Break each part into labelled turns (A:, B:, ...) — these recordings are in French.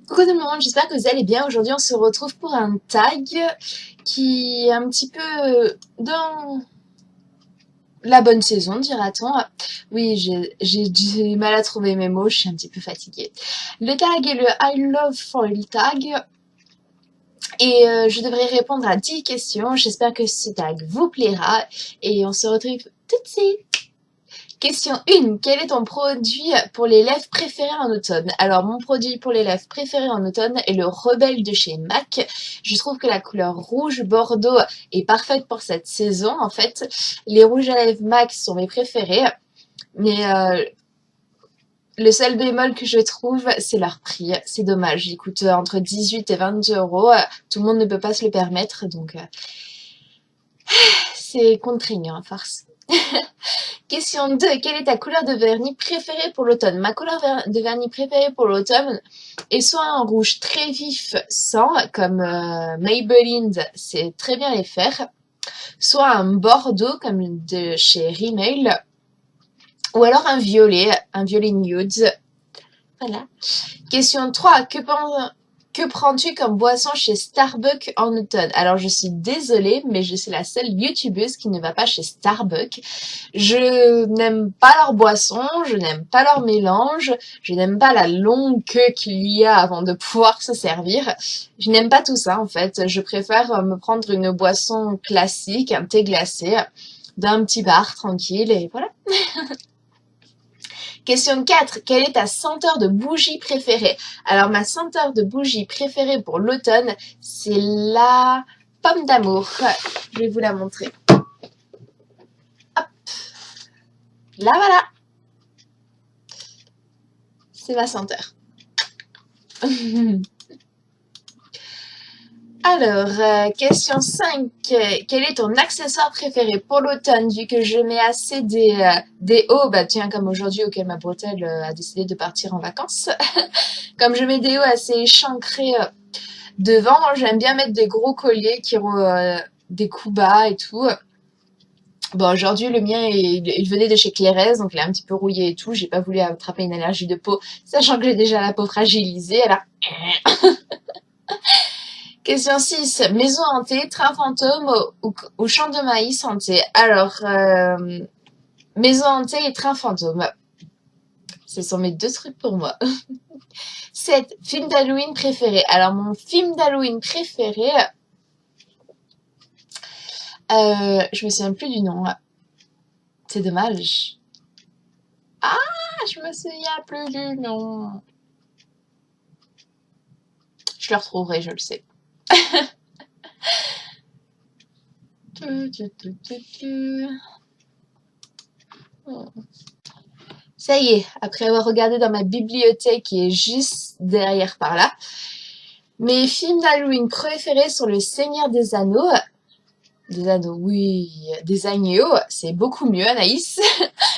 A: Coucou tout le monde, j'espère que vous allez bien. Aujourd'hui, on se retrouve pour un tag qui est un petit peu dans la bonne saison, dira-t-on. Oui, j'ai du mal à trouver mes mots, je suis un petit peu fatiguée. Le tag est le I love foil tag et je devrais répondre à 10 questions. J'espère que ce tag vous plaira et on se retrouve tout de suite. Question 1. Quel est ton produit pour les lèvres préféré en automne? Alors, mon produit pour les lèvres préféré en automne est le Rebelle de chez MAC. Je trouve que la couleur rouge bordeaux est parfaite pour cette saison, en fait. Les rouges à lèvres MAC sont mes préférés, mais le seul bémol que je trouve, c'est leur prix. C'est dommage. Ils coûtent entre 18 et 22 euros. Tout le monde ne peut pas se le permettre, donc c'est contraignant à force. Question 2. Quelle est ta couleur de vernis préférée pour l'automne? Ma couleur de vernis préférée pour l'automne est soit un rouge très vif sang, comme Maybelline sait très bien les faire, soit un bordeaux, comme de chez Rimmel, ou alors un violet nude. Voilà. Question 3. Que prends-tu comme boisson chez Starbucks en automne? Alors, je suis désolée, mais je suis la seule youtubeuse qui ne va pas chez Starbucks. Je n'aime pas leur boisson, je n'aime pas leur mélange, je n'aime pas la longue queue qu'il y a avant de pouvoir se servir. Je n'aime pas tout ça, en fait. Je préfère me prendre une boisson classique, un thé glacé, d'un petit bar tranquille, et voilà. Question 4. Quelle est ta senteur de bougie préférée? Alors, ma senteur de bougie préférée pour l'automne, c'est la pomme d'amour. Je vais vous la montrer. Hop. Là, voilà. C'est ma senteur. Alors, question 5. Quel est ton accessoire préféré pour l'automne? Vu que je mets assez des hauts, bah tiens, comme aujourd'hui auquel ma bretelle a décidé de partir en vacances. Comme je mets des hauts assez échancrés devant, j'aime bien mettre des gros colliers qui ont des coups bas et tout. Bon, aujourd'hui, le mien, il venait de chez Clairès, donc il est un petit peu rouillé et tout. J'ai pas voulu attraper une allergie de peau, sachant que j'ai déjà la peau fragilisée. Alors, question 6. Maison hantée, train fantôme ou champ de maïs hanté? Alors, maison hantée et train fantôme. Ce sont mes deux trucs pour moi. 7. Film d'Halloween préféré. Alors, mon film d'Halloween préféré, je me souviens plus du nom. C'est dommage. Ah, je me souviens plus du nom. Je le retrouverai, je le sais. Ça y est, après avoir regardé dans ma bibliothèque qui est juste derrière par là, mes films d'Halloween préférés sont Le Seigneur des Anneaux. Des anneaux, oui, des agneaux, c'est beaucoup mieux, Anaïs.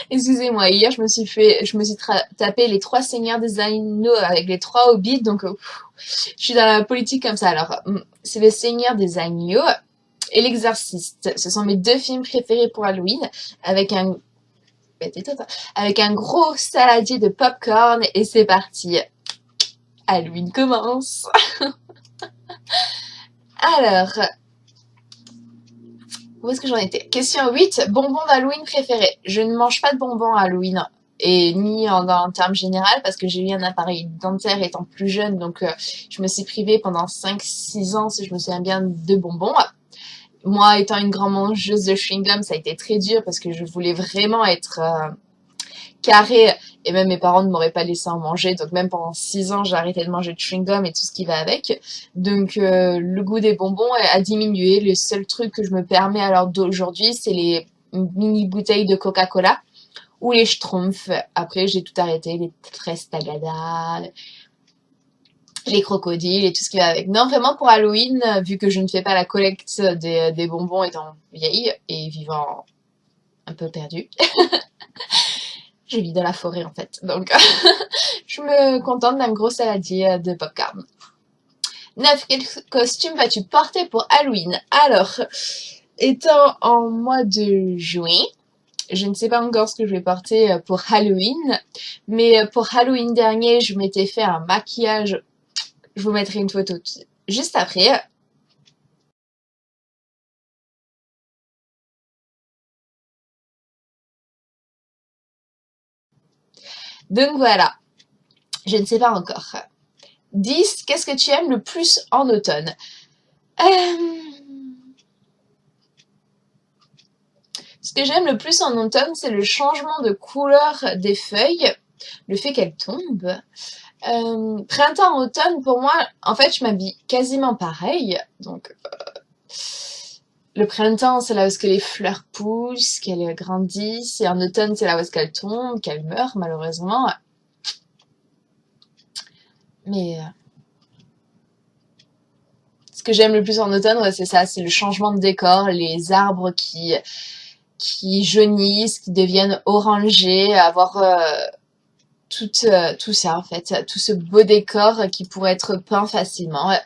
A: Excusez-moi, hier je me suis tapé les 3 Seigneurs des Anneaux avec les 3 hobbits, donc je suis dans la politique comme ça. Alors, c'est Le Seigneur des Agneaux et L'Exorciste. Ce sont mes 2 films préférés pour Halloween, avec un gros saladier de popcorn, et c'est parti. Halloween commence. Alors, où est-ce que j'en étais? Question 8. Bonbons d'Halloween préférés. Je ne mange pas de bonbons à Halloween. Et ni en termes général, parce que j'ai eu un appareil dentaire étant plus jeune, donc je me suis privée pendant 5-6 ans, si je me souviens bien, de bonbons. Moi, étant une grande mangeuse de chewing-gum, ça a été très dur parce que je voulais vraiment être carrée, et même mes parents ne m'auraient pas laissé en manger, donc même pendant 6 ans j'ai arrêté de manger de chewing-gum et tout ce qui va avec, donc le goût des bonbons a diminué. Le seul truc que je me permets à l'heure d'aujourd'hui, c'est les mini bouteilles de Coca-Cola ou les Schtroumpfs. Après j'ai tout arrêté, les fraises Tagada, les crocodiles et tout ce qui va avec. Non, vraiment pour Halloween, vu que je ne fais pas la collecte des bonbons étant vieille et vivant un peu perdue, je vis dans la forêt en fait, donc je me contente d'un gros saladier de popcorn. 9. Quel costume vas-tu porter pour Halloween? Alors, étant en mois de juin, je ne sais pas encore ce que je vais porter pour Halloween, mais pour Halloween dernier, je m'étais fait un maquillage Je vous mettrai une photo juste après. Donc voilà, je ne sais pas encore. 10. Qu'est-ce que tu aimes le plus en automne? Ce que j'aime le plus en automne, c'est le changement de couleur des feuilles, le fait qu'elles tombent. Printemps, automne, pour moi, en fait, je m'habille quasiment pareil. Donc, le printemps, c'est là où est-ce que les fleurs poussent, qu'elles grandissent. Et en automne, c'est là où est-ce qu'elles tombent, qu'elles meurent, malheureusement. Mais ce que j'aime le plus en automne, ouais, c'est ça, c'est le changement de décor, les arbres qui jaunissent, qui deviennent orangés, avoir tout ça, en fait, tout ce beau décor qui pourrait être peint facilement. Ouais.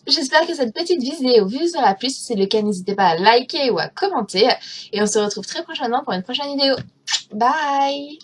A: J'espère que cette petite vidéo vous aura plu. Si c'est le cas, n'hésitez pas à liker ou à commenter. Et on se retrouve très prochainement pour une prochaine vidéo. Bye!